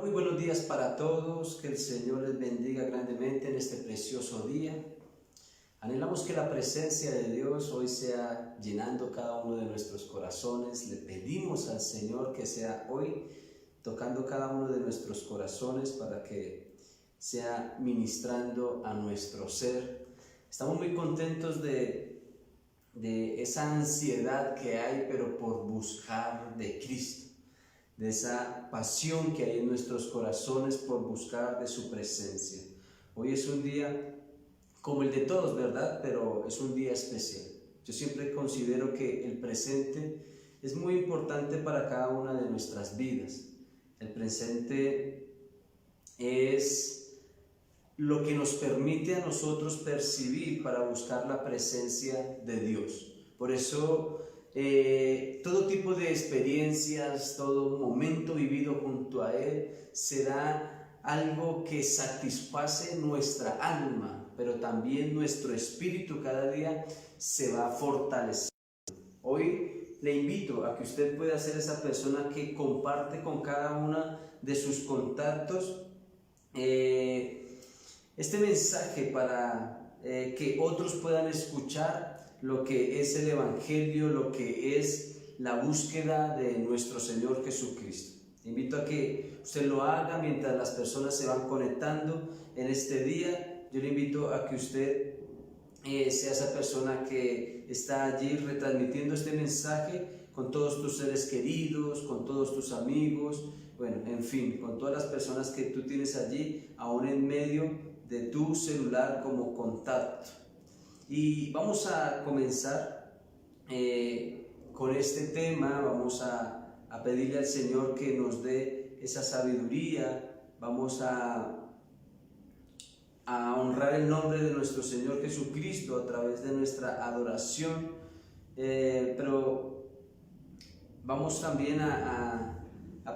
Muy buenos días para todos, que el Señor les bendiga grandemente en este precioso día. Anhelamos que la presencia de Dios hoy sea llenando cada uno de nuestros corazones. Le pedimos al Señor que sea hoy tocando cada uno de nuestros corazones para que sea ministrando a nuestro ser. Estamos muy contentos de esa ansiedad que hay, pero por buscar de Cristo, de esa pasión que hay en nuestros corazones por buscar de su presencia. Hoy es un día como el de todos, ¿verdad? Pero es un día especial. Yo siempre considero que el presente es muy importante para cada una de nuestras vidas. El presente es lo que nos permite a nosotros percibir para buscar la presencia de Dios. Por eso todo tipo de experiencias, todo momento vivido junto a Él será algo que satisface nuestra alma, pero también nuestro espíritu cada día se va fortaleciendo. Hoy le invito a que usted pueda ser esa persona que comparte con cada una de sus contactos este mensaje para que otros puedan escuchar lo que es el Evangelio, lo que es la búsqueda de nuestro Señor Jesucristo. Invito a que usted lo haga mientras las personas se van conectando en este día. Yo le invito a que usted sea esa persona que está allí retransmitiendo este mensaje con todos tus seres queridos, con todos tus amigos, bueno, en fin, con todas las personas que tú tienes allí, aún en medio de tu celular como contacto. Y vamos a comenzar con este tema. Vamos a pedirle al Señor que nos dé esa sabiduría. Vamos a honrar el nombre de nuestro Señor Jesucristo a través de nuestra adoración, pero vamos también a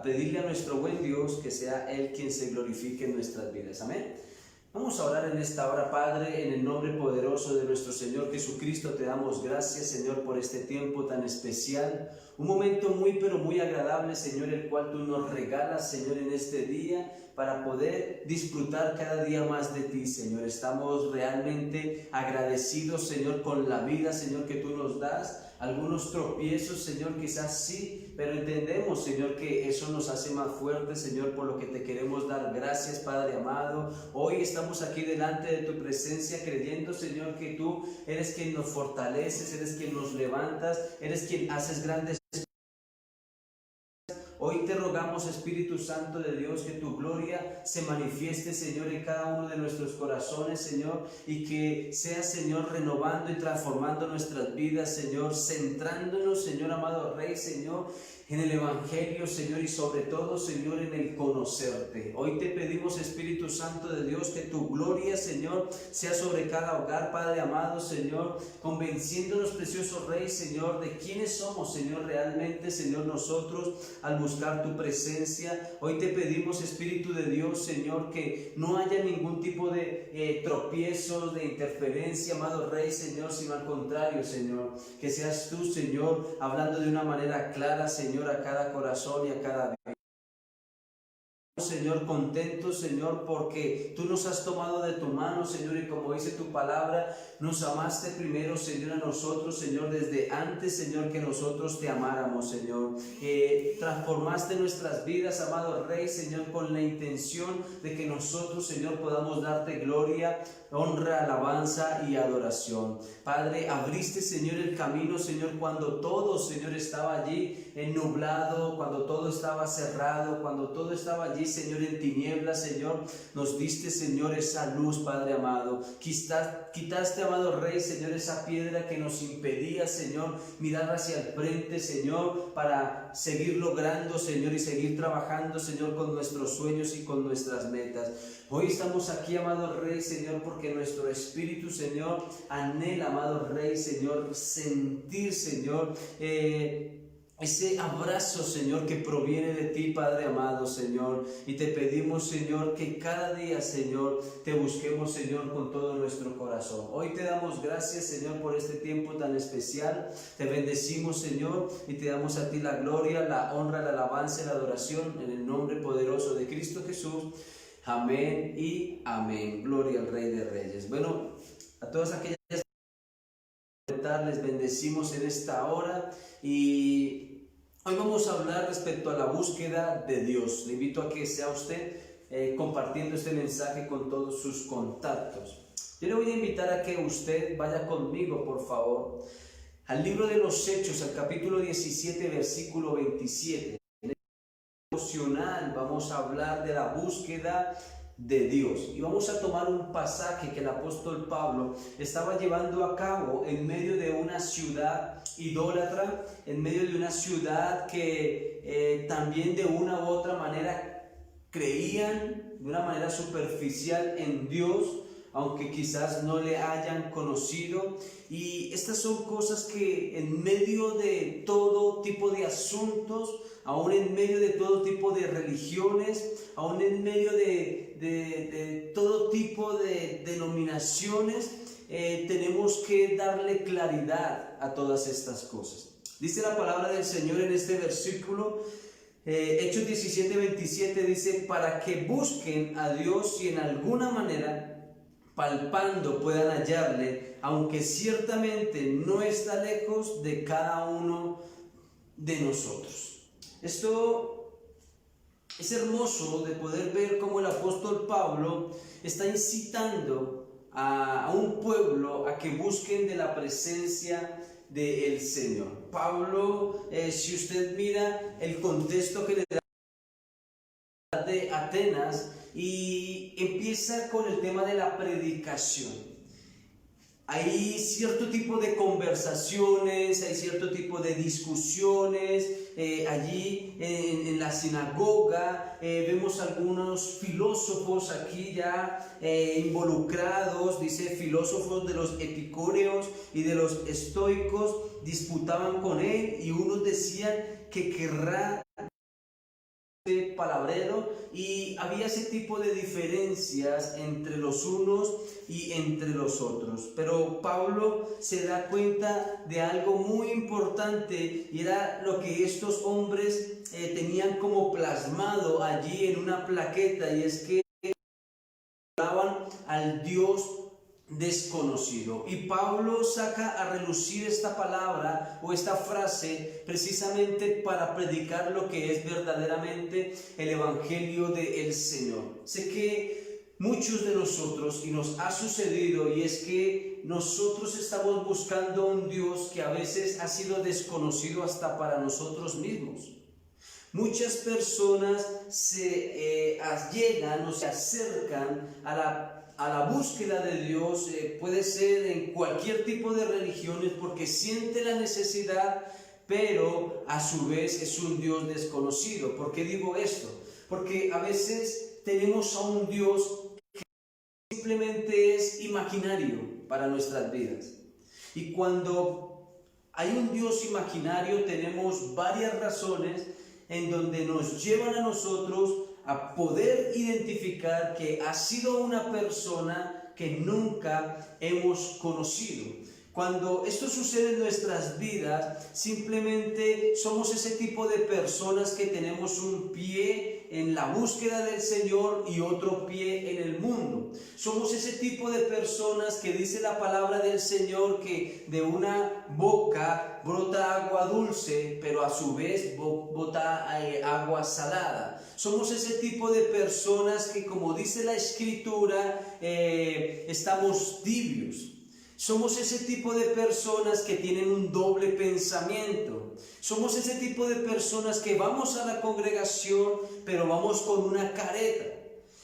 pedirle a nuestro buen Dios que sea Él quien se glorifique en nuestras vidas. Amén. Vamos a orar en esta hora. Padre, en el nombre poderoso de nuestro Señor Jesucristo, te damos gracias, Señor, por este tiempo tan especial, un momento muy pero muy agradable, Señor, el cual tú nos regalas, Señor, en este día, para poder disfrutar cada día más de ti, Señor. Estamos realmente agradecidos, Señor, con la vida, Señor, que tú nos das. Algunos tropiezos, Señor, quizás sí, pero entendemos, Señor, que eso nos hace más fuertes, Señor, por lo que te queremos dar gracias, Padre amado. Hoy estamos aquí delante de tu presencia creyendo, Señor, que tú eres quien nos fortaleces, eres quien nos levantas, eres quien haces grandes. Hoy te rogamos, Espíritu Santo de Dios, que tu gloria se manifieste, Señor, en cada uno de nuestros corazones, Señor, y que sea, Señor, renovando y transformando nuestras vidas, Señor, centrándonos, Señor, amado Rey, Señor, en el Evangelio, Señor, y sobre todo, Señor, en el conocerte. Hoy te pedimos, Espíritu Santo de Dios, que tu gloria, Señor, sea sobre cada hogar, Padre amado, Señor, convenciéndonos, precioso Rey, Señor, de quiénes somos, Señor, realmente, Señor, nosotros, al buscar tu presencia. Hoy te pedimos, Espíritu de Dios, Señor, que no haya ningún tipo de tropiezos, de interferencia, amado Rey, Señor, sino al contrario, Señor, que seas tú, Señor, hablando de una manera clara, Señor, a cada corazón y a cada vida. Señor, contentos, Señor, porque tú nos has tomado de tu mano, Señor, y como dice tu palabra, nos amaste primero, Señor, a nosotros, Señor, desde antes, Señor, que nosotros te amáramos, Señor. Transformaste nuestras vidas, amado Rey, Señor, con la intención de que nosotros, Señor, podamos darte gloria, honra, alabanza y adoración. Padre, abriste, Señor, el camino, Señor, cuando todo, Señor, estaba allí nublado, cuando todo estaba cerrado, cuando todo estaba allí, Señor, en tinieblas, Señor, nos diste, Señor, esa luz, Padre amado. Quitaste, amado Rey, Señor, esa piedra que nos impedía, Señor, mirar hacia el frente, Señor, para seguir logrando, Señor, y seguir trabajando, Señor, con nuestros sueños y con nuestras metas. Hoy estamos aquí, amado Rey, Señor, porque nuestro espíritu, Señor, anhela, amado Rey, Señor, sentir, Señor, ese abrazo, Señor, que proviene de ti, Padre amado, Señor. Y te pedimos, Señor, que cada día, Señor, te busquemos, Señor, con todo nuestro corazón. Hoy te damos gracias, Señor, por este tiempo tan especial. Te bendecimos, Señor, y te damos a ti la gloria, la honra, la alabanza y la adoración en el nombre poderoso de Cristo Jesús. Amén y amén. Gloria al Rey de Reyes. Bueno, a todas aquellas les bendecimos en esta hora y hoy vamos a hablar respecto a la búsqueda de Dios. Le invito a que sea usted compartiendo este mensaje con todos sus contactos. Yo le voy a invitar a que usted vaya conmigo, por favor, al libro de los Hechos, al capítulo 17, versículo 27. En el devocional vamos a hablar de la búsqueda de Dios y vamos a tomar un pasaje que el apóstol Pablo estaba llevando a cabo en medio de una ciudad idólatra, en medio de una ciudad que también de una u otra manera creían de una manera superficial en Dios, aunque quizás no le hayan conocido. Y estas son cosas que en medio de todo tipo de asuntos, aún en medio de todo tipo de religiones, aún en medio de todo tipo de denominaciones, tenemos que darle claridad a todas estas cosas. Dice la palabra del Señor en este versículo, Hechos 17, 27, dice: para que busquen a Dios y en alguna manera palpando puedan hallarle, aunque ciertamente no está lejos de cada uno de nosotros. Esto es hermoso de poder ver cómo el apóstol Pablo está incitando a un pueblo a que busquen de la presencia del Señor. Pablo, si usted mira el contexto que le da de Atenas, y empieza con el tema de la predicación. Hay cierto tipo de conversaciones, hay cierto tipo de discusiones, allí en la sinagoga vemos algunos filósofos aquí ya involucrados, dice filósofos de los epicúreos y de los estoicos disputaban con él y unos decían que querrá palabrero, y había ese tipo de diferencias entre los unos y entre los otros. Pero Pablo se da cuenta de algo muy importante y era lo que estos hombres tenían como plasmado allí en una plaqueta, y es que adoraban al Dios desconocido. Y Pablo saca a relucir esta palabra o esta frase precisamente para predicar lo que es verdaderamente el evangelio del Señor. Sé que muchos de nosotros, y nos ha sucedido, y es que nosotros estamos buscando un Dios que a veces ha sido desconocido hasta para nosotros mismos. Muchas personas se llegan o se acercan a la búsqueda de Dios, puede ser en cualquier tipo de religiones, porque siente la necesidad, pero a su vez es un Dios desconocido. ¿Por qué digo esto? Porque a veces tenemos a un Dios que simplemente es imaginario para nuestras vidas. Y cuando hay un Dios imaginario, tenemos varias razones en donde nos llevan a nosotros a poder identificar que ha sido una persona que nunca hemos conocido. Cuando esto sucede en nuestras vidas, simplemente somos ese tipo de personas que tenemos un pie en la búsqueda del Señor y otro pie en el mundo. Somos ese tipo de personas que dice la palabra del Señor que de una boca brota agua dulce, pero a su vez bota agua salada. Somos ese tipo de personas que, como dice la Escritura, estamos tibios. Somos ese tipo de personas que tienen un doble pensamiento. Somos ese tipo de personas que vamos a la congregación, pero vamos con una careta.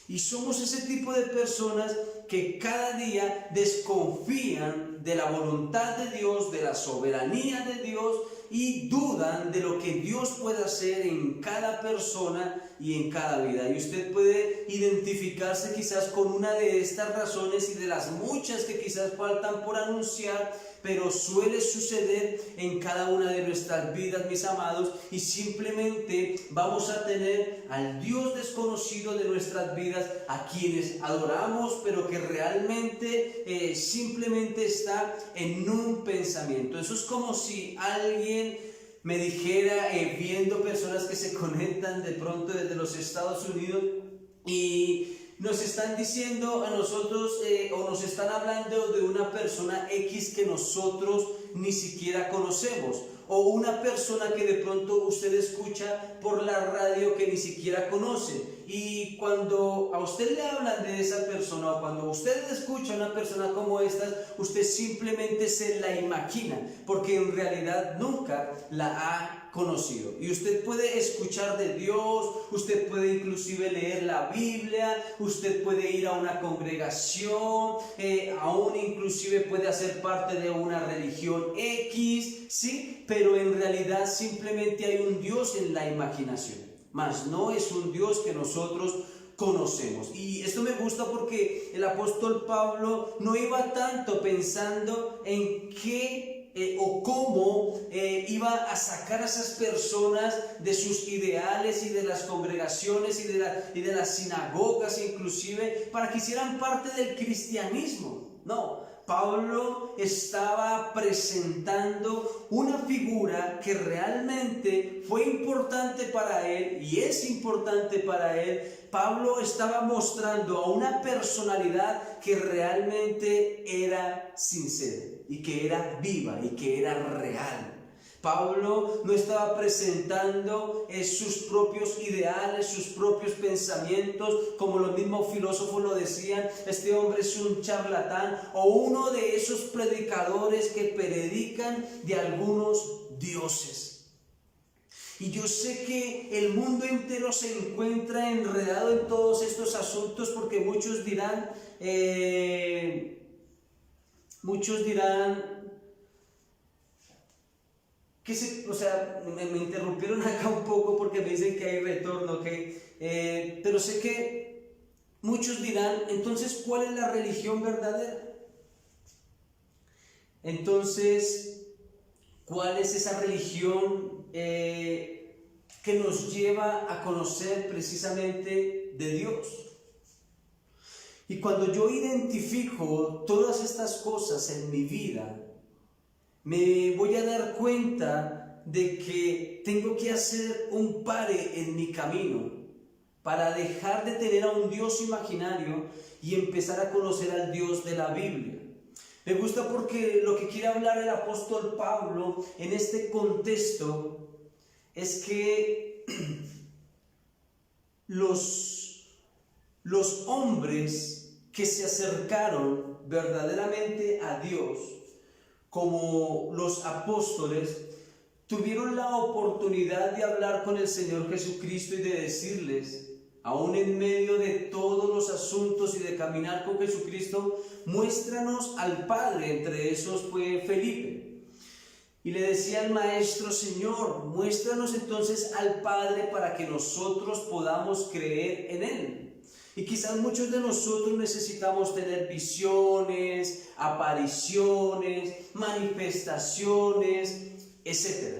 Y somos ese tipo de personas que cada día desconfían de la voluntad de Dios, de la soberanía de Dios, y dudan de lo que Dios puede hacer en cada persona y en cada vida. Y usted puede identificarse quizás con una de estas razones y de las muchas que quizás faltan por anunciar, pero suele suceder en cada una de nuestras vidas, mis amados, y simplemente vamos a tener al Dios desconocido de nuestras vidas, a quienes adoramos, pero que realmente simplemente está en un pensamiento. Eso es como si alguien me dijera, viendo personas que se conectan de pronto desde los Estados Unidos y nos están diciendo a nosotros o nos están hablando de una persona X que nosotros ni siquiera conocemos, o una persona que de pronto usted escucha por la radio que ni siquiera conoce, y cuando a usted le hablan de esa persona o cuando usted escucha a una persona como esta, usted simplemente se la imagina porque en realidad nunca la ha conocido. Y usted puede escuchar de Dios, usted puede inclusive leer la Biblia, usted puede ir a una congregación, aún inclusive puede hacer parte de una religión X, ¿sí? Pero en realidad simplemente hay un Dios en la imaginación, mas no es un Dios que nosotros conocemos. Y esto me gusta porque el apóstol Pablo no iba tanto pensando en qué o cómo iba a sacar a esas personas de sus ideales y de las congregaciones y de las sinagogas inclusive para que hicieran parte del cristianismo. No, Pablo estaba presentando una figura que realmente fue importante para él y es importante para él. Pablo estaba mostrando a una personalidad que realmente era sincera y que era viva y que era real. Pablo no estaba presentando sus propios ideales, sus propios pensamientos, como los mismos filósofos lo decían, este hombre es un charlatán o uno de esos predicadores que predican de algunos dioses. Y yo sé que el mundo entero se encuentra enredado en todos estos asuntos porque muchos dirán, me interrumpieron acá un poco porque me dicen que hay retorno, pero sé que muchos dirán, entonces, ¿cuál es la religión verdadera? Entonces, ¿cuál es esa religión que nos lleva a conocer precisamente de Dios? Y cuando yo identifico todas estas cosas en mi vida, me voy a dar cuenta de que tengo que hacer un pare en mi camino para dejar de tener a un Dios imaginario y empezar a conocer al Dios de la Biblia. Me gusta porque lo que quiere hablar el apóstol Pablo en este contexto es que los hombres que se acercaron verdaderamente a Dios, como los apóstoles, tuvieron la oportunidad de hablar con el Señor Jesucristo y de decirles, aún en medio de todos los asuntos y de caminar con Jesucristo, muéstranos al Padre. Entre esos fue Felipe. Y le decía al Maestro, Señor, muéstranos entonces al Padre para que nosotros podamos creer en Él. Y quizás muchos de nosotros necesitamos tener visiones, apariciones, manifestaciones, etc.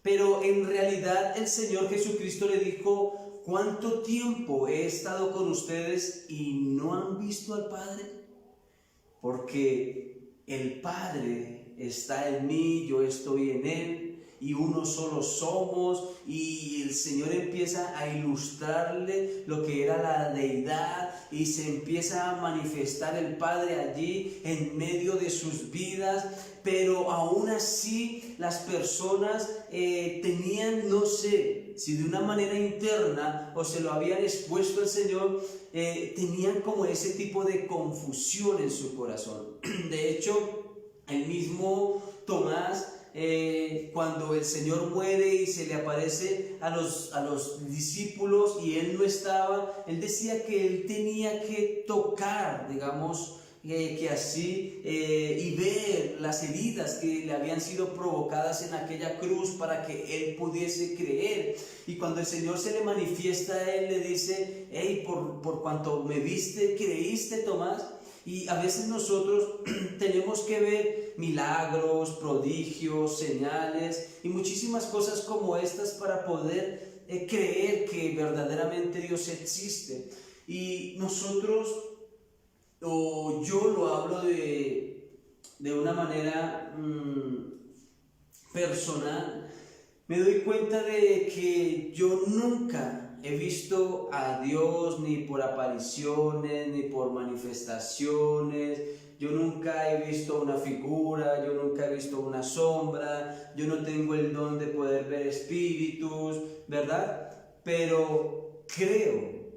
Pero en realidad el Señor Jesucristo le dijo, ¿cuánto tiempo he estado con ustedes y no han visto al Padre? Porque el Padre está en mí, yo estoy en Él, y uno solo somos, y el Señor empieza a ilustrarle lo que era la deidad, y se empieza a manifestar el Padre allí en medio de sus vidas, pero aún así las personas tenían, no sé, si de una manera interna o se lo habían expuesto al Señor, tenían como ese tipo de confusión en su corazón. De hecho, el mismo Tomás, cuando el Señor muere y se le aparece a los discípulos y él no estaba, él decía que él tenía que tocar, digamos, que así y ver las heridas que le habían sido provocadas en aquella cruz para que él pudiese creer. Y cuando el Señor se le manifiesta a él, le dice: hey, por cuanto me viste, creíste, Tomás. Y a veces nosotros tenemos que ver milagros, prodigios, señales y muchísimas cosas como estas para poder creer que verdaderamente Dios existe. Y nosotros, o yo lo hablo de una manera personal, me doy cuenta de que yo nunca he visto a Dios ni por apariciones, ni por manifestaciones. Yo nunca he visto una figura, yo nunca he visto una sombra, yo no tengo el don de poder ver espíritus, ¿verdad? Pero creo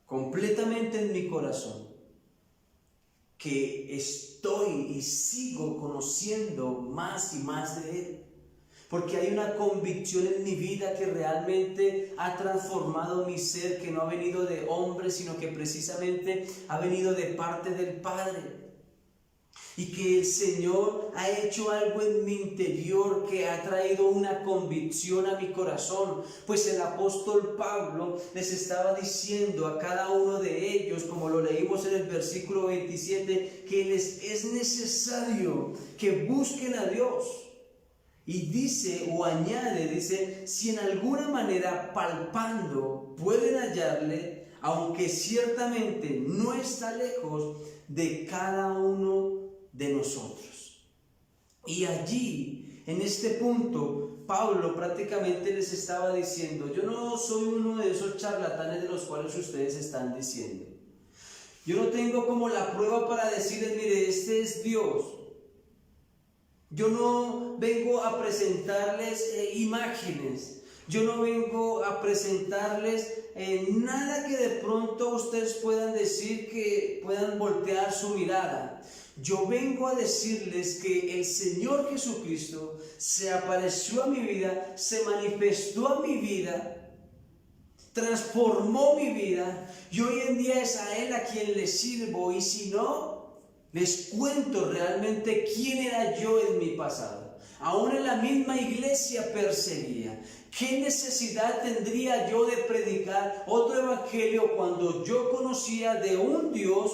completamente en mi corazón que estoy y sigo conociendo más y más de Él, porque hay una convicción en mi vida que realmente ha transformado mi ser, que no ha venido de hombre, sino que precisamente ha venido de parte del Padre. Y que el Señor ha hecho algo en mi interior que ha traído una convicción a mi corazón. Pues el apóstol Pablo les estaba diciendo a cada uno de ellos, como lo leímos en el versículo 27, que les es necesario que busquen a Dios. Y dice, o añade, dice: si en alguna manera palpando pueden hallarle, aunque ciertamente no está lejos de cada uno de nosotros. Y allí, en este punto, Pablo prácticamente les estaba diciendo: yo no soy uno de esos charlatanes de los cuales ustedes están diciendo. Yo no tengo como la prueba para decirles: mire, este es Dios. Yo no vengo a presentarles imágenes. Yo no vengo a presentarles nada que de pronto ustedes puedan decir que puedan voltear su mirada. Yo vengo a decirles que el Señor Jesucristo se apareció a mi vida, se manifestó a mi vida, transformó mi vida, y hoy en día es a Él a quien le sirvo. Y si no, les cuento realmente quién era yo en mi pasado. Aún en la misma iglesia perseguía. ¿Qué necesidad tendría yo de predicar otro evangelio cuando yo conocía de un Dios,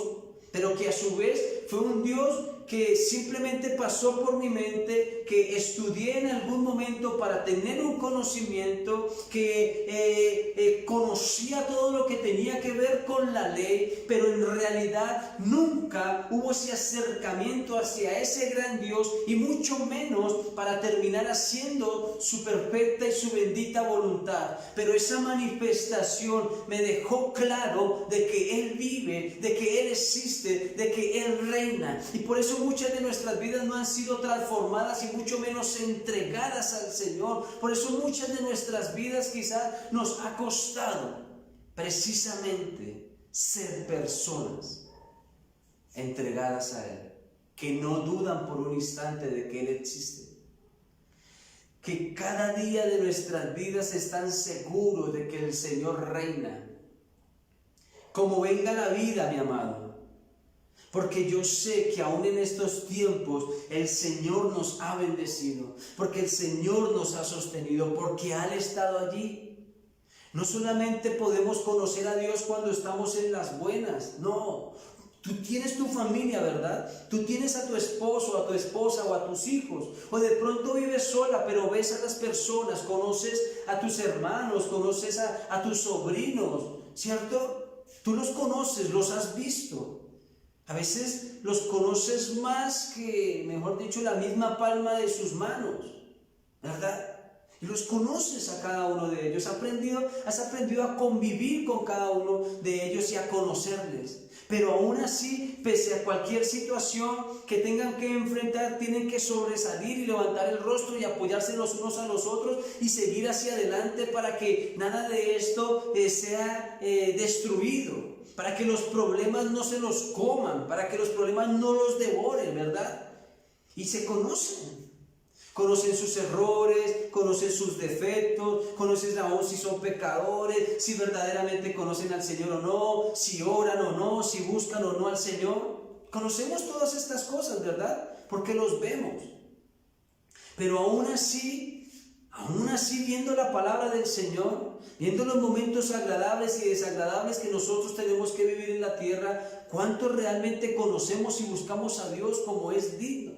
pero que a su vez fue un Dios que simplemente pasó por mi mente, que estudié en algún momento para tener un conocimiento, que conocía todo lo que tenía que ver con la ley, pero en realidad nunca hubo ese acercamiento hacia ese gran Dios, y mucho menos para terminar haciendo su perfecta y su bendita voluntad? Pero esa manifestación me dejó claro de que Él vive, de que Él existe, de que Él reina, y por eso muchas de nuestras vidas no han sido transformadas y mucho menos entregadas al Señor. Por eso muchas de nuestras vidas quizás nos ha costado precisamente ser personas entregadas a Él, que no dudan por un instante de que Él existe, que cada día de nuestras vidas están seguros de que el Señor reina. Como venga la vida, mi amado, porque yo sé que aún en estos tiempos el Señor nos ha bendecido, porque el Señor nos ha sostenido, porque Él ha estado allí. No solamente podemos conocer a Dios cuando estamos en las buenas, no. Tú tienes tu familia, ¿verdad? Tú tienes a tu esposo, a tu esposa o a tus hijos. O de pronto vives sola, pero ves a las personas, conoces a tus hermanos, conoces a tus sobrinos, ¿cierto? Tú los conoces, los has visto. A veces los conoces más que, mejor dicho, la misma palma de sus manos, ¿verdad? Y los conoces a cada uno de ellos. Has aprendido a convivir con cada uno de ellos y a conocerles. Pero aún así, pese a cualquier situación que tengan que enfrentar, tienen que sobresalir y levantar el rostro y apoyarse los unos a los otros y seguir hacia adelante para que nada de esto sea destruido, para que los problemas no se los coman, para que los problemas no los devoren, ¿verdad? Y se conocen. Conocen sus errores, conocen sus defectos, conocen aún si son pecadores, si verdaderamente conocen al Señor o no, si oran o no, si buscan o no al Señor. Conocemos todas estas cosas, ¿verdad? Porque los vemos. Pero aún así viendo la palabra del Señor, viendo los momentos agradables y desagradables que nosotros tenemos que vivir en la tierra, ¿cuánto realmente conocemos y buscamos a Dios como es digno?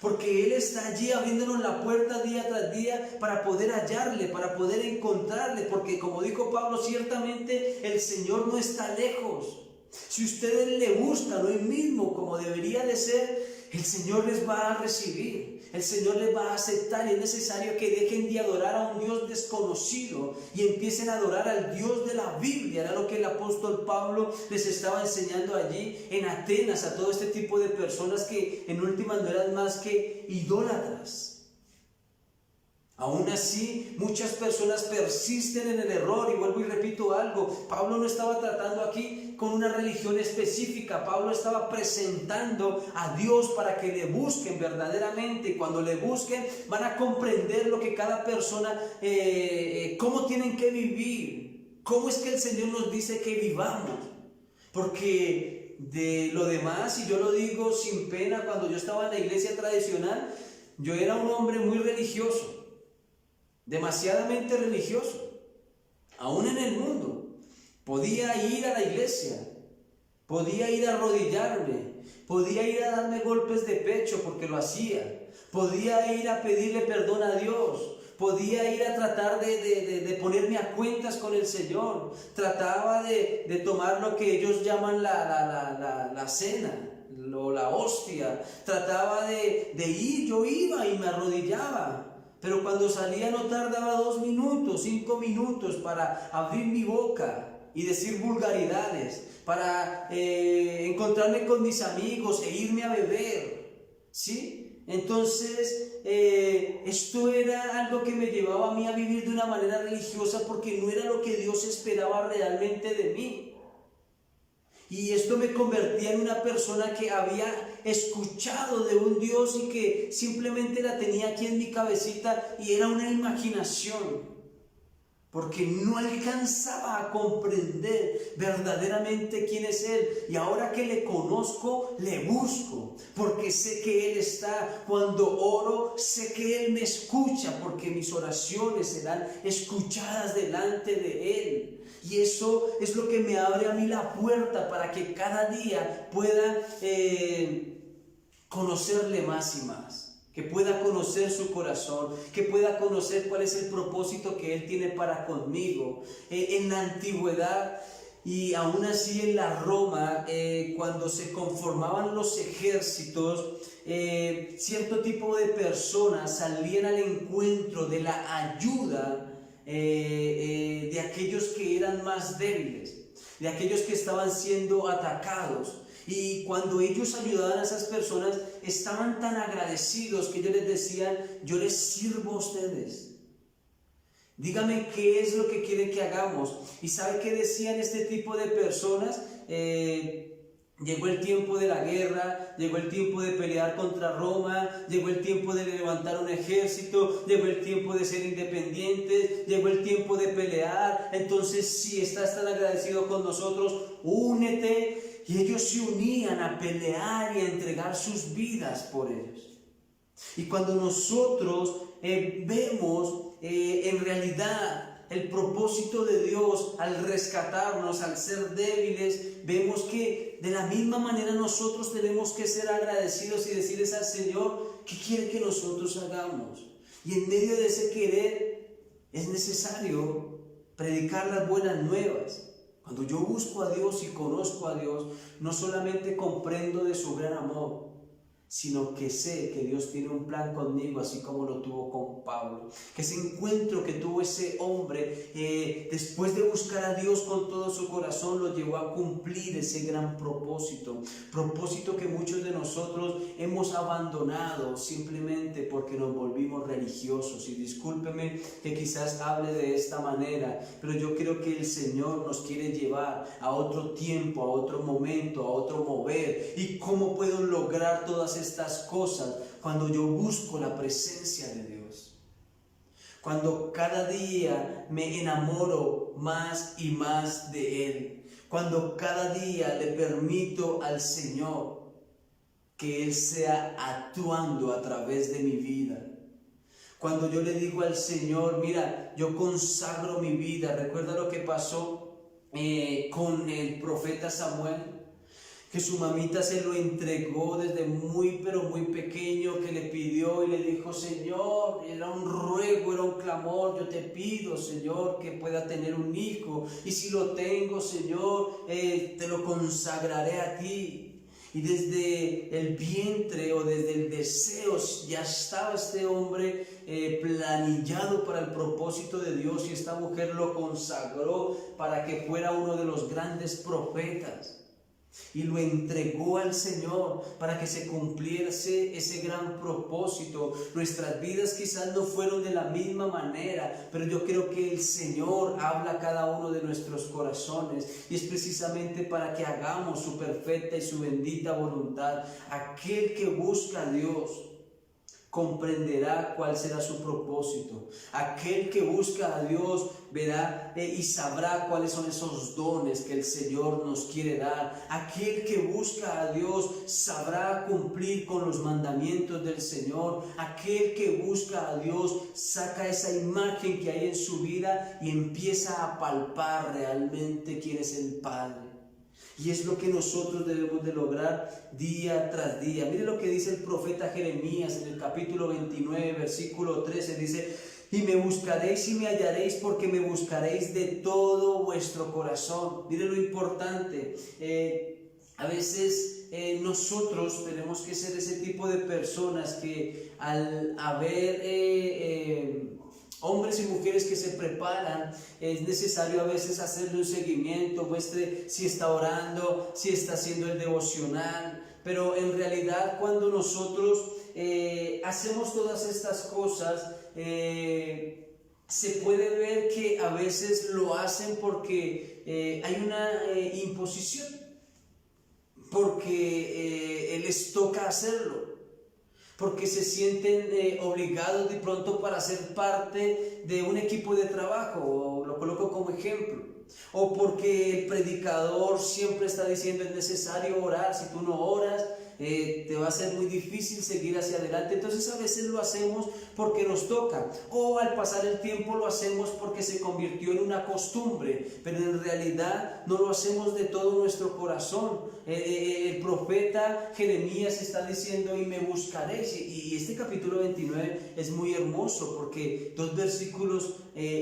Porque Él está allí abriéndonos la puerta día tras día para poder hallarle, para poder encontrarle. Porque como dijo Pablo, ciertamente el Señor no está lejos. Si ustedes le buscan hoy mismo como debería de ser, el Señor les va a recibir. El Señor les va a aceptar, y es necesario que dejen de adorar a un Dios desconocido y empiecen a adorar al Dios de la Biblia. Era lo que el apóstol Pablo les estaba enseñando allí en Atenas a todo este tipo de personas que en últimas no eran más que idólatras. Aún así, muchas personas persisten en el error, y vuelvo y repito algo, Pablo no estaba tratando aquí con una religión específica. Pablo estaba presentando a Dios para que le busquen verdaderamente, y cuando le busquen van a comprender lo que cada persona, cómo tienen que vivir, cómo es que el Señor nos dice que vivamos. Porque de lo demás, y yo lo digo sin pena, cuando yo estaba en la iglesia tradicional, yo era un hombre muy religioso, demasiadamente religioso, aún en el mundo. Podía ir a la iglesia, podía ir a arrodillarme, podía ir a darme golpes de pecho porque lo hacía, podía ir a pedirle perdón a Dios, podía ir a tratar de ponerme a cuentas con el Señor, trataba de tomar lo que ellos llaman la cena o la hostia, trataba de ir, yo iba y me arrodillaba. Pero cuando salía no tardaba 2 minutos, 5 minutos para abrir mi boca y decir vulgaridades, para encontrarme con mis amigos e irme a beber, ¿sí? Entonces, esto era algo que me llevaba a mí a vivir de una manera religiosa, porque no era lo que Dios esperaba realmente de mí. Y esto me convertía en una persona que había escuchado de un Dios y que simplemente la tenía aquí en mi cabecita, y era una imaginación, porque no alcanzaba a comprender verdaderamente quién es Él. Y ahora que le conozco, le busco, porque sé que Él está. Cuando oro, sé que Él me escucha, porque mis oraciones serán escuchadas delante de Él. Y eso es lo que me abre a mí la puerta para que cada día pueda conocerle más y más, que pueda conocer su corazón, que pueda conocer cuál es el propósito que Él tiene para conmigo. En la antigüedad, y aún así en la Roma, cuando se conformaban los ejércitos, cierto tipo de personas salían al encuentro de la ayuda de aquellos que eran más débiles, de aquellos que estaban siendo atacados. Y cuando ellos ayudaban a esas personas, estaban tan agradecidos que ellos les decían: yo les sirvo a ustedes, dígame qué es lo que quieren que hagamos. ¿Y sabe qué decían este tipo de personas? Llegó el tiempo de la guerra, llegó el tiempo de pelear contra Roma, llegó el tiempo de levantar un ejército, llegó el tiempo de ser independientes, llegó el tiempo de pelear. Entonces, si estás tan agradecido con nosotros, únete. Y ellos se unían a pelear y a entregar sus vidas por ellos. Y cuando nosotros vemos en realidad el propósito de Dios al rescatarnos, al ser débiles, vemos que de la misma manera nosotros tenemos que ser agradecidos y decirles al Señor qué quiere que nosotros hagamos. Y en medio de ese querer es necesario predicar las buenas nuevas. Cuando yo busco a Dios y conozco a Dios, no solamente comprendo de su gran amor, sino que sé que Dios tiene un plan conmigo, así como lo tuvo con Pablo. Que ese encuentro que tuvo ese hombre, después de buscar a Dios con todo su corazón, lo llevó a cumplir ese gran propósito. Propósito que muchos de nosotros hemos abandonado simplemente porque nos volvimos religiosos. Y discúlpeme que quizás hable de esta manera, pero yo creo que el Señor nos quiere llevar a otro tiempo, a otro momento, a otro mover. ¿Y cómo puedo lograr todas estas cosas? Cuando yo busco la presencia de Dios, cuando cada día me enamoro más y más de Él, cuando cada día le permito al Señor que Él sea actuando a través de mi vida. Cuando yo le digo al Señor, mira, yo consagro mi vida. Recuerda lo que pasó con el profeta Samuel, que su mamita se lo entregó desde muy pero muy pequeño, que le pidió y le dijo, Señor, era un ruego, era un clamor, yo te pido, Señor, que pueda tener un hijo, y si lo tengo, Señor, te lo consagraré a ti. Y desde el vientre o desde el deseo ya estaba este hombre planillado para el propósito de Dios, y esta mujer lo consagró para que fuera uno de los grandes profetas. Y lo entregó al Señor para que se cumpliese ese gran propósito. Nuestras vidas quizás no fueron de la misma manera, pero yo creo que el Señor habla a cada uno de nuestros corazones, y es precisamente para que hagamos su perfecta y su bendita voluntad. Aquel que busca a Dios comprenderá cuál será su propósito. Aquel que busca a Dios verá y sabrá cuáles son esos dones que el Señor nos quiere dar. Aquel que busca a Dios sabrá cumplir con los mandamientos del Señor. Aquel que busca a Dios saca esa imagen que hay en su vida y empieza a palpar realmente quién es el Padre. Y es lo que nosotros debemos de lograr día tras día. Mire lo que dice el profeta Jeremías en el capítulo 29, versículo 13. Dice, y me buscaréis y me hallaréis, porque me buscaréis de todo vuestro corazón. Mire lo importante. A veces nosotros tenemos que ser ese tipo de personas que al haber hombres y mujeres que se preparan, es necesario a veces hacerle un seguimiento, muestre si está orando, si está haciendo el devocional. Pero en realidad, cuando nosotros hacemos todas estas cosas, se puede ver que a veces lo hacen porque hay una imposición, porque les toca hacerlo, porque se sienten obligados de pronto para ser parte de un equipo de trabajo, o lo coloco como ejemplo, o porque el predicador siempre está diciendo es necesario orar, si tú no oras te va a ser muy difícil seguir hacia adelante. Entonces a veces lo hacemos porque nos toca, o al pasar el tiempo lo hacemos porque se convirtió en una costumbre, pero en realidad no lo hacemos de todo nuestro corazón. El profeta Jeremías está diciendo y me buscaréis, y este capítulo 29 es muy hermoso porque dos versículos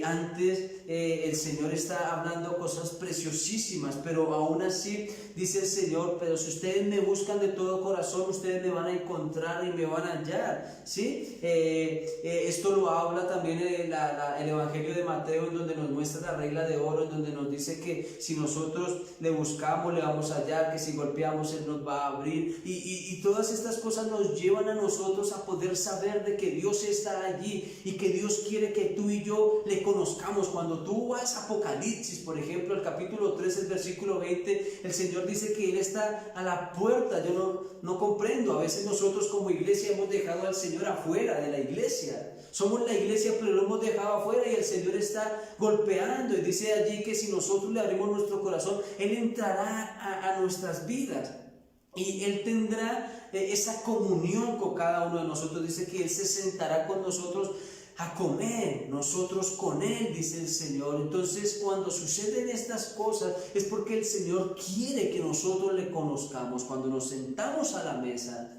antes el Señor está hablando cosas preciosísimas, pero aún así dice el Señor, pero si ustedes me buscan de todo corazón, ustedes me van a encontrar y me van a hallar, ¿sí? Esto lo habla también el Evangelio de Mateo, en donde nos muestra la regla de oro, en donde nos dice que si nosotros le buscamos, le vamos a hallar, que si golpeamos, Él nos va a abrir, y todas estas cosas nos llevan a nosotros a poder saber de que Dios está allí y que Dios quiere que tú y yo le conozcamos. Cuando tú vas a Apocalipsis, por ejemplo, el capítulo 3, el versículo 20, el Señor dice que Él está a la puerta. Yo no comprendo, a veces nosotros como iglesia hemos dejado al Señor afuera de la iglesia. Somos la iglesia, pero lo hemos dejado afuera, y el Señor está golpeando, y dice allí que si nosotros le abrimos nuestro corazón, Él entrará a nuestras vidas y Él tendrá esa comunión con cada uno de nosotros. Dice que Él se sentará con nosotros a comer, nosotros con Él, dice el Señor. Entonces, cuando suceden estas cosas es porque el Señor quiere que nosotros le conozcamos. Cuando nos sentamos a la mesa,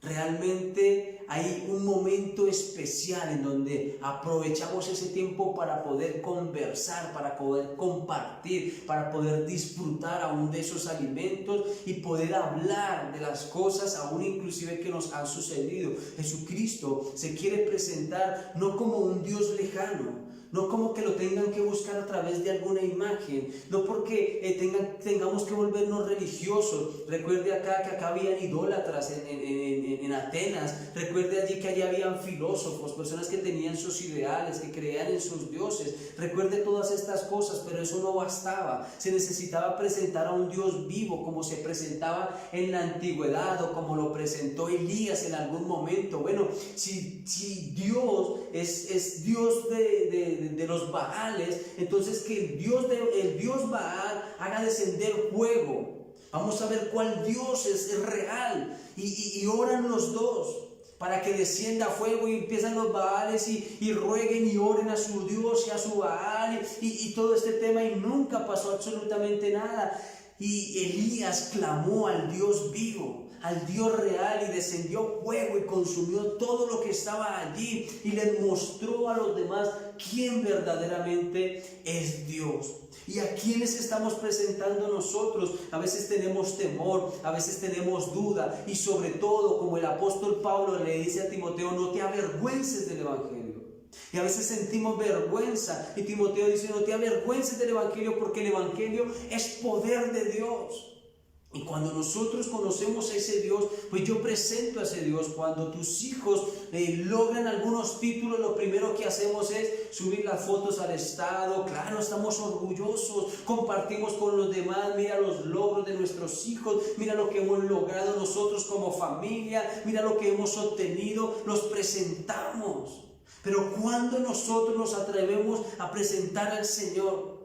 realmente hay un momento especial en donde aprovechamos ese tiempo para poder conversar, para poder compartir, para poder disfrutar aún de esos alimentos y poder hablar de las cosas aún inclusive que nos han sucedido. Jesucristo se quiere presentar no como un Dios lejano, no como que lo tengan que buscar a través de alguna imagen, no porque tengamos que volvernos religiosos. Recuerde acá que acá habían idólatras en Atenas. Recuerde allí que allí habían filósofos, personas que tenían sus ideales, que creían en sus dioses. Recuerde todas estas cosas, pero eso no bastaba. Se necesitaba presentar a un Dios vivo, como se presentaba en la antigüedad, o como lo presentó Elías en algún momento. Bueno, si Dios es Dios de los Baales, entonces que el Dios Baal haga descender fuego Vamos a ver cuál Dios es real. Y oran los dos para que descienda fuego, y empiezan los Baales y rueguen y oren a su Dios y a su Baal y todo este tema, y nunca pasó absolutamente nada. Y Elías clamó al Dios vivo, al Dios real, y descendió fuego y consumió todo lo que estaba allí, y les mostró a los demás quién verdaderamente es Dios. ¿Y a quiénes estamos presentando nosotros? A veces tenemos temor, a veces tenemos duda, y sobre todo, como el apóstol Pablo le dice a Timoteo, no te avergüences del Evangelio. Y a veces sentimos vergüenza, y Timoteo dice, no te avergüences del Evangelio, porque el Evangelio es poder de Dios. Y cuando nosotros conocemos a ese Dios, pues yo presento a ese Dios. Cuando tus hijos logran algunos títulos, lo primero que hacemos es subir las fotos al estado. Claro, estamos orgullosos, compartimos con los demás, mira los logros de nuestros hijos, mira lo que hemos logrado nosotros como familia, mira lo que hemos obtenido, los presentamos. Pero cuando nosotros nos atrevemos a presentar al Señor,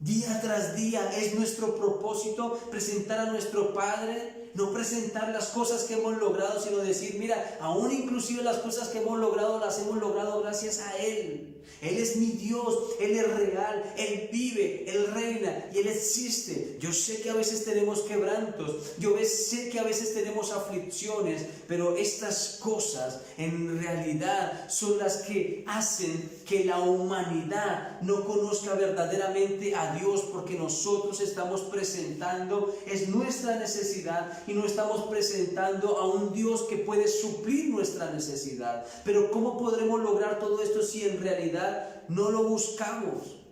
día tras día, es nuestro propósito presentar a nuestro Padre, no presentar las cosas que hemos logrado, sino decir, mira, aún inclusive las cosas que hemos logrado, las hemos logrado gracias a Él. Él es mi Dios, Él es real, Él vive, Él reina y Él existe. Yo sé que a veces tenemos quebrantos, yo sé que a veces tenemos aflicciones, pero estas cosas en realidad son las que hacen que la humanidad no conozca verdaderamente a Dios, porque nosotros estamos presentando, es nuestra necesidad, y no estamos presentando a un Dios que puede suplir nuestra necesidad. Pero ¿cómo podremos lograr todo esto si en realidad no lo buscamos?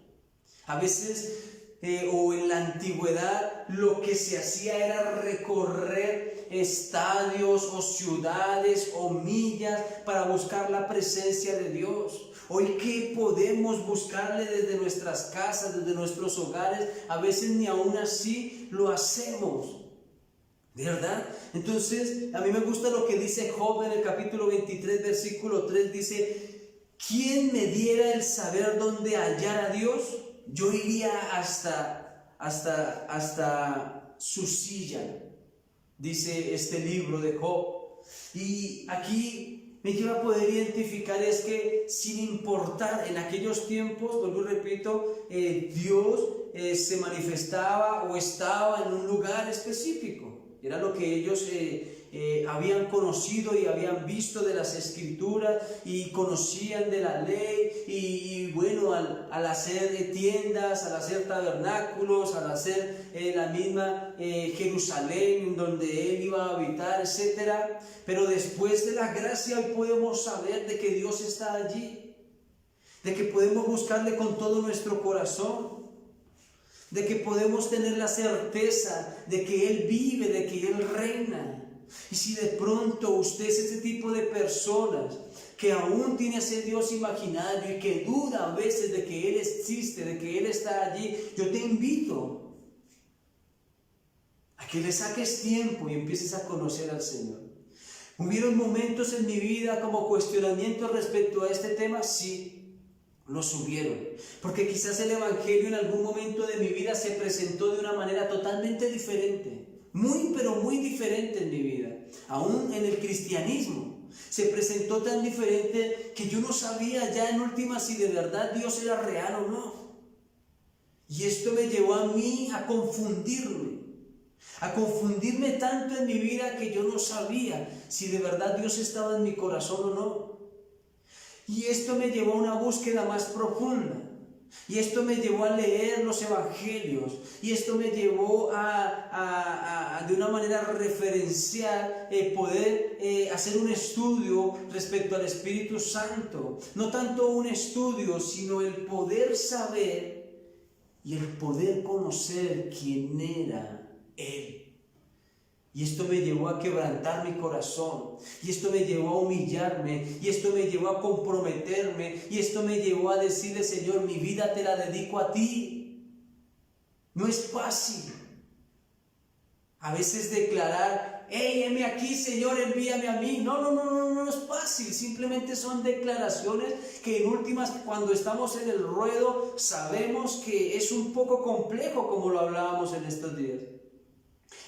A veces o en la antigüedad lo que se hacía era recorrer estadios o ciudades o millas para buscar la presencia de Dios. Hoy, ¿qué podemos buscarle desde nuestras casas, desde nuestros hogares? A veces ni aún así lo hacemos, ¿verdad? Entonces, a mí me gusta lo que dice Job en el capítulo 23, versículo 3, dice: ¿quién me diera el saber dónde hallar a Dios? Yo iría hasta su silla, dice este libro de Job. Y aquí me lleva a poder identificar es que, sin importar en aquellos tiempos, vuelvo y repito, Dios se manifestaba o estaba en un lugar específico. Era lo que ellos habían conocido y habían visto de las Escrituras, y conocían de la ley, y bueno, al hacer tiendas, al hacer tabernáculos, al hacer la misma Jerusalén donde Él iba a habitar, etc. Pero después de la gracia hoy podemos saber de que Dios está allí, de que podemos buscarle con todo nuestro corazón, de que podemos tener la certeza de que Él vive, de que Él reina. Y si de pronto usted es ese tipo de personas que aún tiene ese Dios imaginario y que duda a veces de que Él existe, de que Él está allí, yo te invito a que le saques tiempo y empieces a conocer al Señor. ¿Hubieron momentos en mi vida como cuestionamiento respecto a este tema? Sí. Los hubieron, porque quizás el Evangelio en algún momento de mi vida se presentó de una manera totalmente diferente, muy pero muy diferente en mi vida. Aún en el cristianismo se presentó tan diferente que yo no sabía ya en última si de verdad Dios era real o no. Y esto me llevó a mí a confundirme tanto en mi vida que yo no sabía si de verdad Dios estaba en mi corazón o no. Y esto me llevó a una búsqueda más profunda. Y esto me llevó a leer los evangelios. Y esto me llevó a de una manera referencial, poder hacer un estudio respecto al Espíritu Santo. No tanto un estudio, sino el poder saber y el poder conocer quién era Él. Y esto me llevó a quebrantar mi corazón, y esto me llevó a humillarme, y esto me llevó a comprometerme, y esto me llevó a decirle: Señor, mi vida te la dedico a ti. No es fácil a veces declarar: hey, heme aquí, Señor, envíame a mí. No es fácil. Simplemente son declaraciones que en últimas, cuando estamos en el ruedo, sabemos que es un poco complejo, como lo hablábamos en estos días.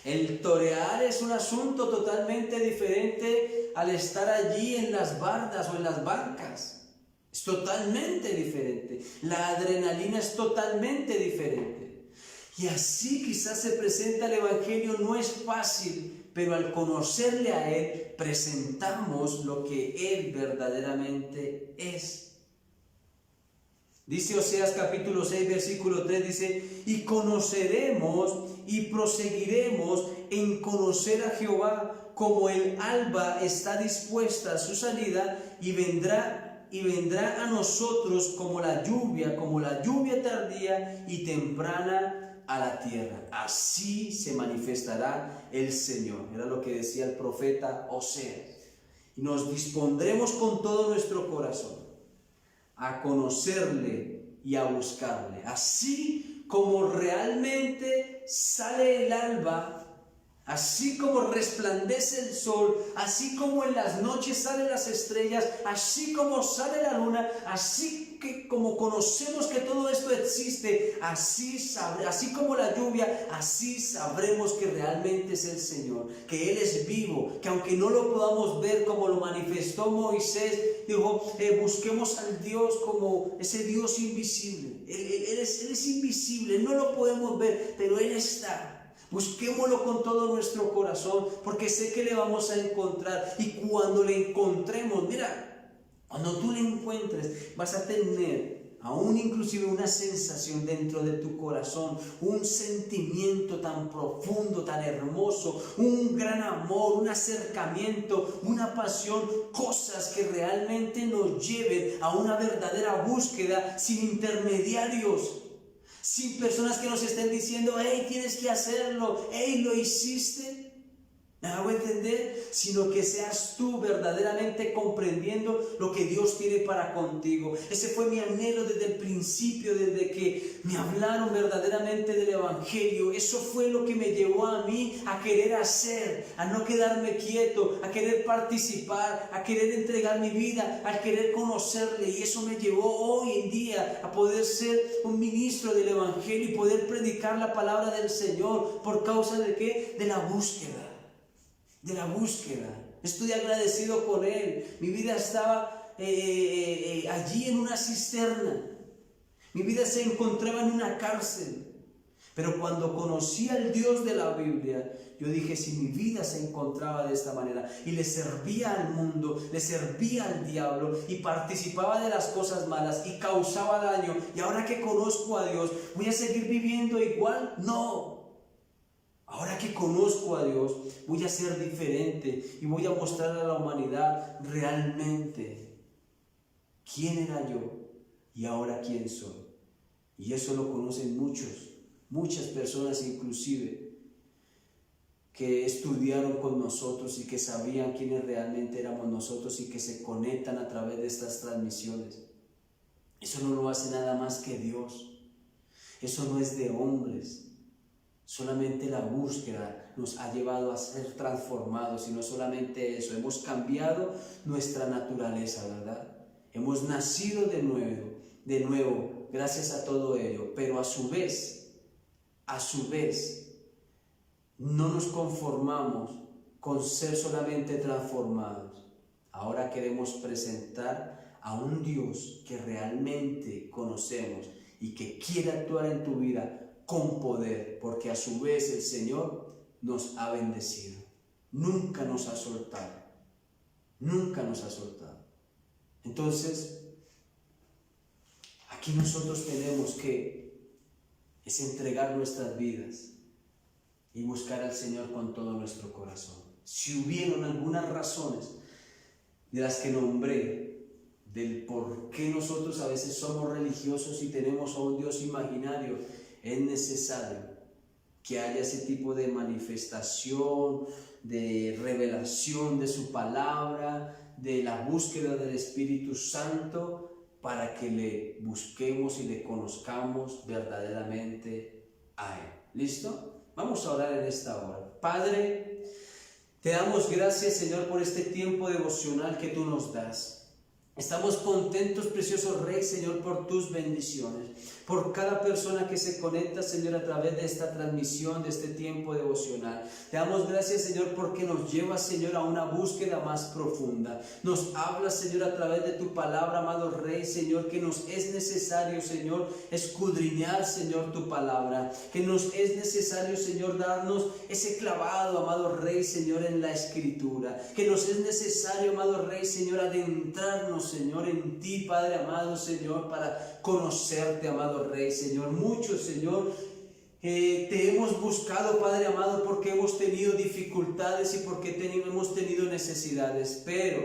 El torear es un asunto totalmente diferente al estar allí en las bardas o en las bancas. Es totalmente diferente. La adrenalina es totalmente diferente. Y así quizás se presenta el Evangelio, no es fácil, pero al conocerle a Él, presentamos lo que Él verdaderamente es. Dice Oseas capítulo 6, versículo 3, dice, y conoceremos y proseguiremos en conocer a Jehová, como el alba está dispuesta a su salida, y vendrá a nosotros como la lluvia tardía y temprana a la tierra. Así se manifestará el Señor. Era lo que decía el profeta Oseas. Y nos dispondremos con todo nuestro corazón a conocerle y a buscarle. Así como realmente sale el alba, así como resplandece el sol, así como en las noches salen las estrellas, así como sale la luna, así que como conocemos que todo esto existe, así como la lluvia, así sabremos que realmente es el Señor, que Él es vivo, que aunque no lo podamos ver como lo manifestó Moisés, dijo, busquemos al Dios como ese Dios invisible. Él es invisible, no lo podemos ver, pero Él está. Busquémoslo con todo nuestro corazón, porque sé que le vamos a encontrar. Y cuando le encontremos, mira, cuando tú le encuentres, vas a tener aún inclusive una sensación dentro de tu corazón, un sentimiento tan profundo, tan hermoso, un gran amor, un acercamiento, una pasión, cosas que realmente nos lleven a una verdadera búsqueda sin intermediarios. Sin personas que nos estén diciendo, hey, tienes que hacerlo, hey, lo hiciste. ¿Me hago entender? Sino que seas tú verdaderamente comprendiendo lo que Dios tiene para contigo. Ese fue mi anhelo desde el principio, desde que me hablaron verdaderamente del Evangelio. Eso fue lo que me llevó a mí a querer hacer, a no quedarme quieto, a querer participar, a querer entregar mi vida, a querer conocerle. Y eso me llevó hoy en día a poder ser un ministro del Evangelio y poder predicar la palabra del Señor. ¿Por causa de qué? De la búsqueda. De la búsqueda. Estoy agradecido con Él. Mi vida estaba allí en una cisterna. Mi vida se encontraba en una cárcel. Pero cuando conocí al Dios de la Biblia, yo dije, si mi vida se encontraba de esta manera y le servía al mundo, le servía al diablo y participaba de las cosas malas y causaba daño, y ahora que conozco a Dios, ¿voy a seguir viviendo igual? No. Ahora que conozco a Dios, voy a ser diferente y voy a mostrar a la humanidad realmente quién era yo y ahora quién soy. Y eso lo conocen muchas personas inclusive, que estudiaron con nosotros y que sabían quiénes realmente éramos nosotros y que se conectan a través de estas transmisiones. Eso no lo hace nada más que Dios. Eso no es de hombres. Solamente la búsqueda nos ha llevado a ser transformados, y no solamente eso, hemos cambiado nuestra naturaleza, ¿verdad? Hemos nacido de nuevo, gracias a todo ello, pero a su vez, no nos conformamos con ser solamente transformados. Ahora queremos presentar a un Dios que realmente conocemos y que quiere actuar en tu vida con poder, porque a su vez el Señor nos ha bendecido. Nunca nos ha soltado. Nunca nos ha soltado. Entonces, aquí nosotros tenemos que entregar nuestras vidas y buscar al Señor con todo nuestro corazón. Si hubieron algunas razones de las que nombré, del por qué nosotros a veces somos religiosos y tenemos a un Dios imaginario, es necesario que haya ese tipo de manifestación, de revelación de su palabra, de la búsqueda del Espíritu Santo, para que le busquemos y le conozcamos verdaderamente a Él. ¿Listo? Vamos a orar en esta hora. Padre, te damos gracias, Señor, por este tiempo devocional que tú nos das. Estamos contentos, precioso Rey, Señor, por tus bendiciones, por cada persona que se conecta, Señor, a través de esta transmisión, de este tiempo devocional. Te damos gracias, Señor, porque nos llevas, Señor, a una búsqueda más profunda. Nos hablas, Señor, a través de tu palabra, amado Rey, Señor, que nos es necesario, Señor, escudriñar, Señor, tu palabra, que nos es necesario, Señor, darnos ese clavado, amado Rey, Señor, en la Escritura, que nos es necesario, amado Rey, Señor, adentrarnos, Señor, en ti, Padre amado, Señor, para conocerte, amado Rey, Señor. Muchos, Señor, te hemos buscado, Padre amado, porque hemos tenido dificultades y porque hemos tenido necesidades, pero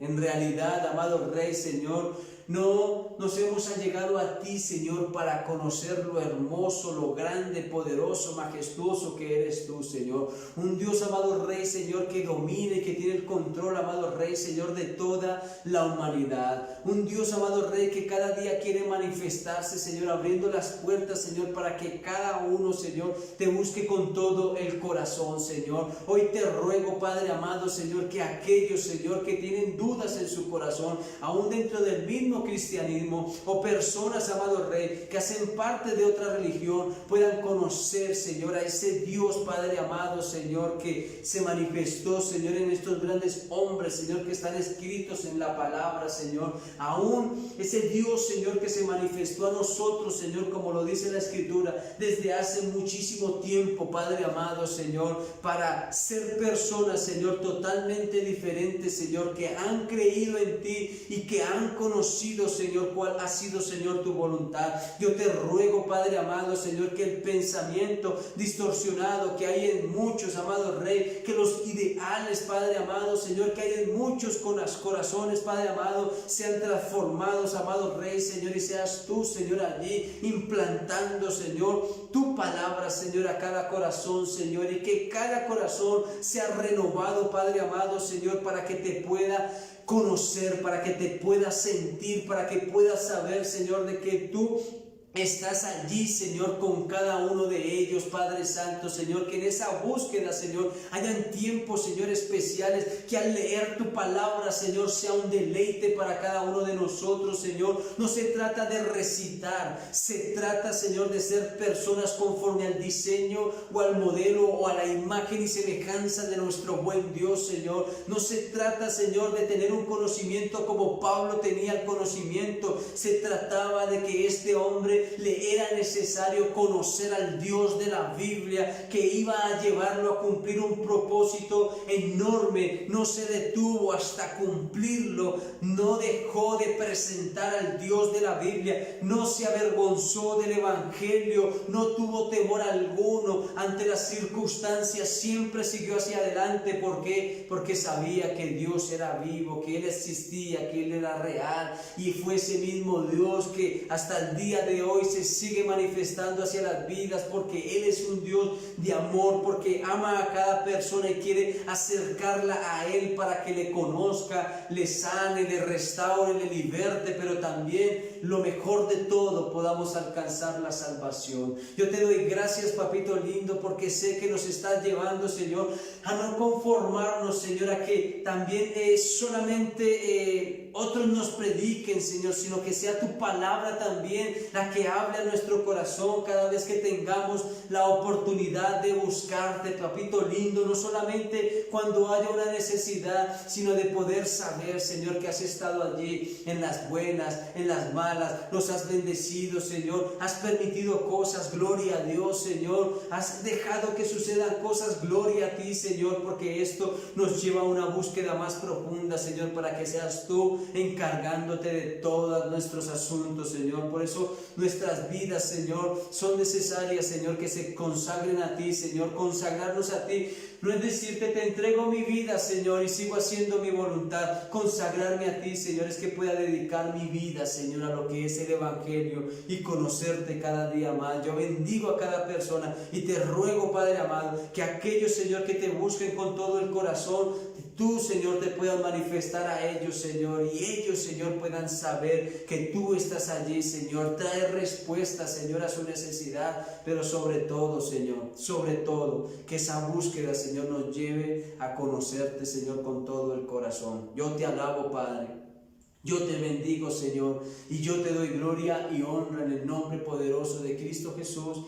en realidad, amado Rey, Señor, no nos hemos allegado a ti, Señor, para conocer lo hermoso, lo grande, poderoso, majestuoso que eres tú, Señor. Un Dios, amado Rey, Señor, que domina y que tiene el control, amado Rey, Señor, de toda la humanidad. Un Dios, amado Rey, que cada día quiere manifestarse, Señor, abriendo las puertas, Señor, para que cada uno, Señor, te busque con todo el corazón, Señor. Hoy te ruego, Padre amado, Señor, que aquellos, Señor, que tienen dudas en su corazón, aún dentro del mismo cristianismo, o personas, amado Rey, que hacen parte de otra religión, puedan conocer, Señor, a ese Dios, Padre amado, Señor, que se manifestó, Señor, en estos grandes hombres, Señor, que están escritos en la palabra, Señor. Aún ese Dios, Señor, que se manifestó a nosotros, Señor, como lo dice la Escritura, desde hace muchísimo tiempo, Padre amado, Señor, para ser personas, Señor, totalmente diferentes, Señor, que han creído en ti y que han conocido, Señor, cuál ha sido, Señor, tu voluntad. Yo te ruego, Padre amado, Señor, que el pensamiento distorsionado que hay en muchos, amado Rey, que los ideales, Padre amado, Señor, que hay en muchos corazones, Padre amado, sean transformados, amado Rey, Señor, y seas tú, Señor, allí implantando, Señor, tu palabra, Señor, a cada corazón, Señor, y que cada corazón sea renovado, Padre amado, Señor, para que te pueda conocer, para que te puedas sentir, para que puedas saber, Señor, de que tú estás allí, Señor, con cada uno de ellos, Padre Santo, Señor, que en esa búsqueda, Señor, hayan tiempos, Señor, especiales, que al leer tu palabra, Señor, sea un deleite para cada uno de nosotros, Señor. No se trata de recitar, se trata, Señor, de ser personas conforme al diseño o al modelo o a la imagen y semejanza de nuestro buen Dios, Señor. No se trata, Señor, de tener un conocimiento como Pablo tenía el conocimiento. Se trataba de que este hombre le era necesario conocer al Dios de la Biblia, que iba a llevarlo a cumplir un propósito enorme. No se detuvo hasta cumplirlo, no dejó de presentar al Dios de la Biblia, no se avergonzó del Evangelio, no tuvo temor alguno ante las circunstancias, siempre siguió hacia adelante. ¿Por qué? Porque sabía que Dios era vivo, que Él existía, que Él era real, y fue ese mismo Dios que hasta el día de hoy se sigue manifestando hacia las vidas, porque Él es un Dios de amor, porque ama a cada persona y quiere acercarla a Él para que le conozca, le sane, le restaure, le liberte, pero también lo mejor de todo, podamos alcanzar la salvación. Yo te doy gracias, papito lindo, porque sé que nos estás llevando, Señor, a no conformarnos, Señor, a que también solamente otros nos prediquen, Señor, sino que sea tu palabra también la que hable a nuestro corazón cada vez que tengamos la oportunidad de buscarte, papito lindo, no solamente cuando haya una necesidad, sino de poder saber, Señor, que has estado allí en las buenas, en las malas, nos has bendecido, Señor, has permitido cosas, gloria a Dios, Señor, has dejado que sucedan cosas, gloria a ti, Señor, porque esto nos lleva a una búsqueda más profunda, Señor, para que seas tú encargándote de todos nuestros asuntos, Señor. Por eso nuestras vidas, Señor, son necesarias, Señor, que se consagren a ti, Señor. Consagrarnos a ti no es decirte, te entrego mi vida, Señor, y sigo haciendo mi voluntad. Consagrarme a ti, Señor, es que pueda dedicar mi vida, Señor, a lo que es el Evangelio y conocerte cada día más. Yo bendigo a cada persona y te ruego, Padre amado, que aquellos, Señor, que te busquen con todo el corazón, tú, Señor, te puedas manifestar a ellos, Señor, y ellos, Señor, puedan saber que tú estás allí, Señor. Trae respuesta, Señor, a su necesidad, pero sobre todo, Señor, sobre todo, que esa búsqueda, Señor, nos lleve a conocerte, Señor, con todo el corazón. Yo te alabo, Padre. Yo te bendigo, Señor, y yo te doy gloria y honra en el nombre poderoso de Cristo Jesús.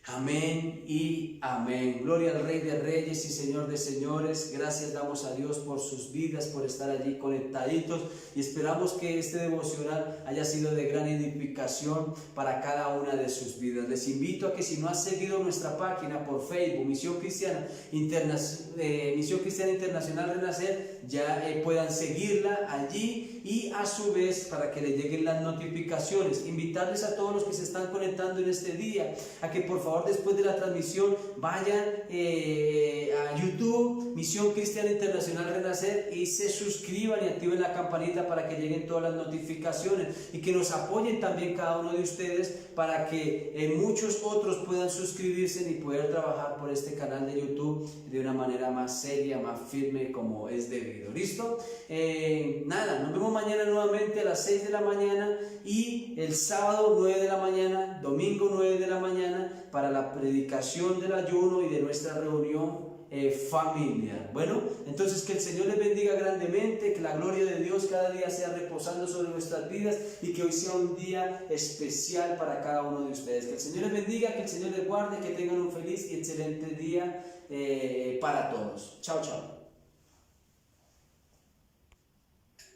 Amén y amén. Gloria al Rey de Reyes y Señor de Señores. Gracias damos a Dios por sus vidas, por estar allí conectaditos, y esperamos que este devocional haya sido de gran edificación para cada una de sus vidas. Les invito a que, si no has seguido nuestra página por Facebook, Misión Cristiana Internacional Renacer, ya puedan seguirla allí, y a su vez para que les lleguen las notificaciones. Invitarles a todos los que se están conectando en este día a que por favor, después de la transmisión, vayan a YouTube, Misión Cristiana Internacional Renacer, y se suscriban y activen la campanita para que lleguen todas las notificaciones, y que nos apoyen también cada uno de ustedes para que muchos otros puedan suscribirse y poder trabajar por este canal de YouTube de una manera más seria, más firme, como es debido. ¿Listo? Nada, nos vemos mañana nuevamente a las 6 de la mañana, y el sábado 9 de la mañana, domingo 9 de la mañana, para la predicación del ayuno y de nuestra reunión familiar. Bueno, entonces que el Señor les bendiga grandemente, que la gloria de Dios cada día sea reposando sobre nuestras vidas, y que hoy sea un día especial para cada uno de ustedes. Que el Señor les bendiga, que el Señor les guarde, que tengan un feliz y excelente día para todos. Chao, chao.